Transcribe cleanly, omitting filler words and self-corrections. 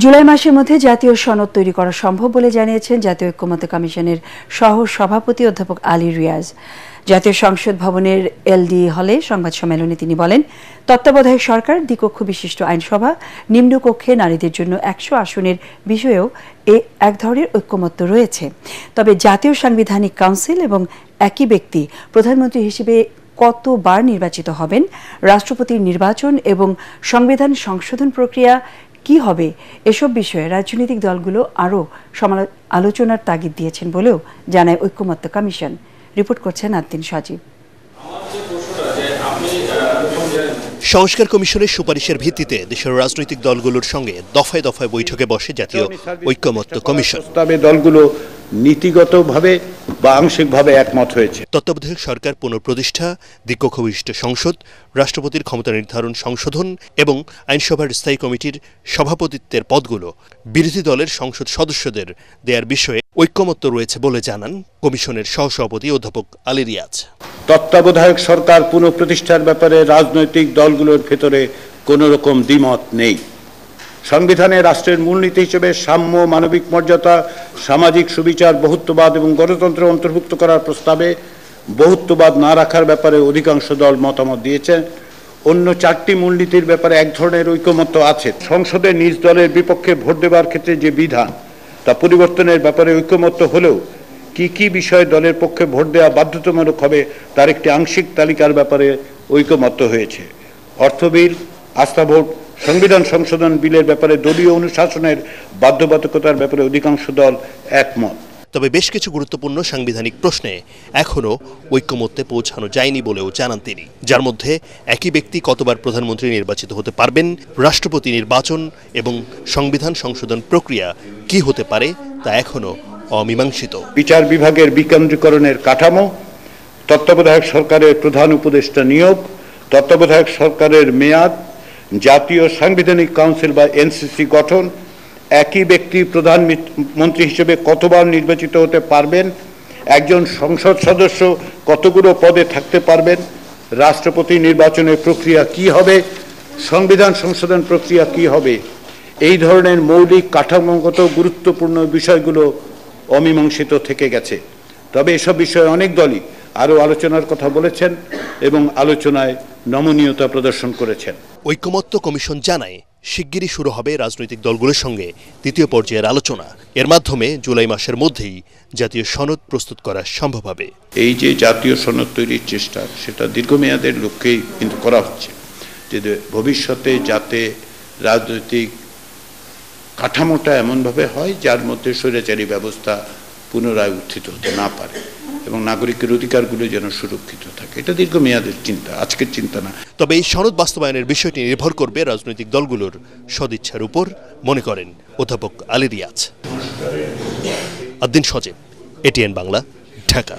জুলাই মাসের মধ্যে জাতীয় সনদ তৈরি করা সম্ভব বলে জানিয়েছেন জাতীয় ঐক্যমত্য কমিশনের সহ সভাপতি অধ্যাপক আলী রিয়াজ। জাতীয় সংসদ ভবনের এলডি হলে সংবাদ সম্মেলনে তিনি বলেন, তত্ত্বাবধায়ক সরকার, দ্বিকক্ষ বিশিষ্ট আইনসভা, নিম্নকক্ষে নারীদের জন্য ১০০ আসনের বিষয়েও এক ধরনের ঐক্যমত্য রয়েছে। তবে জাতীয় সাংবিধানিক কাউন্সিল এবং একই ব্যক্তি প্রধানমন্ত্রী হিসেবে কতবার নির্বাচিত হবেন, রাষ্ট্রপতির নির্বাচন এবং সংবিধান সংশোধন প্রক্রিয়া কি হবে, এসব বিষয়ে রাজনৈতিক দলগুলো আরও আলোচনার তাগিদ দিয়েছেন বলেও জানায় ঐক্যমত্য কমিশন। রিপোর্ট করছেন আদ্দিন সজীব। সংস্কার কমিশনের সুপারিশের ভিত্তিতে দেশের রাজনৈতিক দলগুলোর সঙ্গে দফায় দফায় বৈঠকে বসে জাতীয় ঐক্যমত্য কমিশন। তবে দলগুলো নীতিগতভাবে বা আংশিকভাবে একমত হয়েছে। তত্ত্বাবধায়ক সরকার পুনঃপ্রতিষ্ঠা, দ্বিকক্ষ বিশিষ্ট সংসদ, রাষ্ট্রপতির ক্ষমতা নির্ধারণ সংশোধন এবং আইনসভার স্থায়ী কমিটির সভাপতিত্বের পদগুলো বিরোধী দলের সংসদ সদস্যদের দেয়ার বিষয়ে ঐক্যমত্য রয়েছে বলে জানান কমিশনের সহসভাপতি অধ্যাপক আলী রিয়াজ। তত্ত্বাবধায়ক সরকার পুনঃপ্রতিষ্ঠার ব্যাপারে রাজনৈতিক দলগুলোর ভেতরে কোনো রকম দ্বিমত নেই। সংবিধানে রাষ্ট্রের মূলনীতি হিসেবে সাম্য, মানবিক মর্যাদা, সামাজিক সুবিচার, বহুত্ববাদ এবং গণতন্ত্র অন্তর্ভুক্ত করার প্রস্তাবে বহুত্ববাদ না রাখার ব্যাপারে অধিকাংশ দল মতামত দিয়েছে। অন্য 4টি মূলনীতির ব্যাপারে এক ধরনের ঐক্যমত্য আছে। সংসদে নিজ দলের বিপক্ষে ভোট দেওয়ার ক্ষেত্রে যে বিধান, তা পরিবর্তনের ব্যাপারে ঐক্যমত্য হলেও কি কি বিষয়ে দলের পক্ষে ভোট দেওয়া বাধ্যতামূলক হবে তার একটি আংশিক তালিকার ব্যাপারে ঐক্যমত্য হয়েছে। অর্থ বিল, আস্থা ভোট, সংবিধান সংশোধন বিলের ব্যাপারে দলীয় অনুশাসনের বাধ্যবাধকতার ব্যাপারে অধিকাংশ দল একমত। তবে বেশ কিছু গুরুত্বপূর্ণ সাংবিধানিক প্রশ্নে এখনও ঐক্যমত্যে পৌঁছানো যায়নি বলেও জানান তিনি, যার মধ্যে একই ব্যক্তি কতবার প্রধানমন্ত্রী নির্বাচিত হতে পারবেন, রাষ্ট্রপতি নির্বাচন এবং সংবিধান সংশোধন প্রক্রিয়া কি হতে পারে তা এখনও অমীমাংসিত। বিচার বিভাগের বিকেন্দ্রীকরণের কাঠামো, তত্ত্বাবধায়ক সরকারের প্রধান উপদেষ্টা নিয়োগ, তত্ত্বাবধায়ক সরকারের মেয়াদ, জাতীয় সাংবিধানিক কাউন্সিল বা এনসিসি গঠন, একই ব্যক্তি প্রধানমন্ত্রী হিসেবে কতবার নির্বাচিত হতে পারবেন, একজন সংসদ সদস্য কতগুলো পদে থাকতে পারবেন, রাষ্ট্রপতি নির্বাচনের প্রক্রিয়া কি হবে, সংবিধান সংশোধন প্রক্রিয়া কি হবে, এই ধরনের মৌলিক কাঠামোগত গুরুত্বপূর্ণ বিষয়গুলো অমীমাংসিত থেকে গেছে। তবে এসব বিষয়ে অনেক দলই আরও আলোচনার কথা বলেছেন এবং আলোচনায় নমনীয়তা প্রদর্শন করেছেন। ঐক্যমত্য কমিশন জানায়, শিগগিরই শুরু হবে রাজনৈতিক দলগুলোর সঙ্গে দ্বিতীয় পর্যায়ের আলোচনা। এর মাধ্যমে জুলাই মাসের মধ্যেই জাতীয় সনদ প্রস্তুত করা সম্ভব হবে। এই যে জাতীয় সনদ তৈরির চেষ্টা, সেটা দীর্ঘমেয়াদের লক্ষ্যেই কিন্তু করা হচ্ছে, যে ভবিষ্যতে যাতে রাজনৈতিক কাঠামোটা এমনভাবে হয় যার মধ্যে স্বৈরাচারী ব্যবস্থা পুনরায় উত্থিত হতে না পারে এবং নাগরিকের অধিকারগুলো যেন সুরক্ষিত থাকে। এটা দীর্ঘমেয়াদের চিন্তা, আজকের চিন্তা না। তবে এই সনদ বাস্তবায়নের বিষয়টি নির্ভর করবে রাজনৈতিক দলগুলোর সদিচ্ছার উপর, মনে করেন অধ্যাপক আলী রিয়াজ। আদ্দিন সজীব, এটিএন বাংলা, ঢাকা।